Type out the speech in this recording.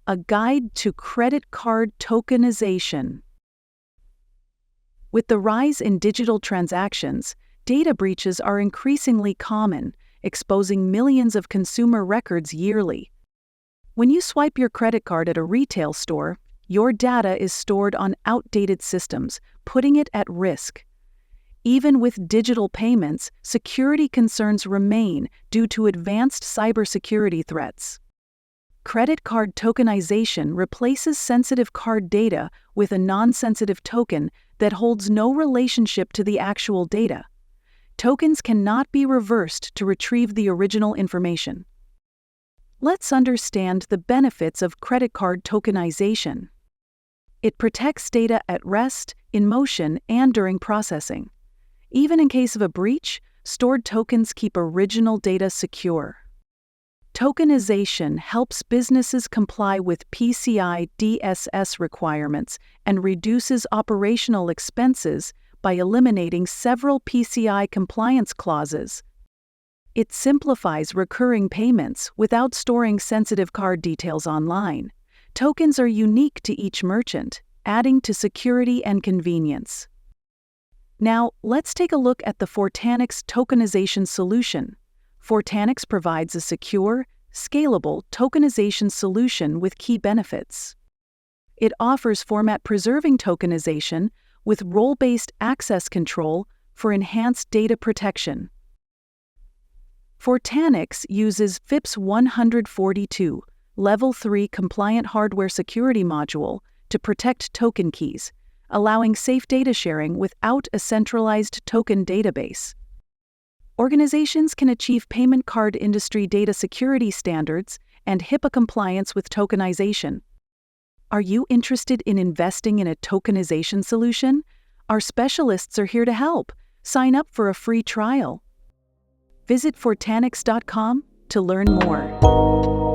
a guide to credit card tokenization. With the rise in digital transactions, data breaches are increasingly common, exposing millions of consumer records yearly. When you swipe your credit card at a retail store, your data is stored on outdated systems, putting it at risk. Even with digital payments, security concerns remain due to advanced cybersecurity threats. Credit card tokenization replaces sensitive card data with a non-sensitive token that holds no relationship to the actual data. Tokens cannot be reversed to retrieve the original information. Let's understand the benefits of credit card tokenization. It protects data at rest, in motion, and during processing. Even in case of a breach, stored tokens keep original data secure. Tokenization helps businesses comply with PCI DSS requirements and reduces operational expenses by eliminating several PCI compliance clauses. It simplifies recurring payments without storing sensitive card details online. Tokens are unique to each merchant, adding to security and convenience. Now, let's take a look at the Fortanix tokenization solution. Fortanix provides a secure, scalable tokenization solution with key benefits. It offers format-preserving tokenization with role-based access control for enhanced data protection. Fortanix uses FIPS 142, Level 3 compliant hardware security module to protect token keys, allowing safe data sharing without a centralized token database. Organizations can achieve payment card industry data security standards and HIPAA compliance with tokenization. Are you interested in investing in a tokenization solution? Our specialists are here to help. Sign up for a free trial. Visit Fortanix.com to learn more.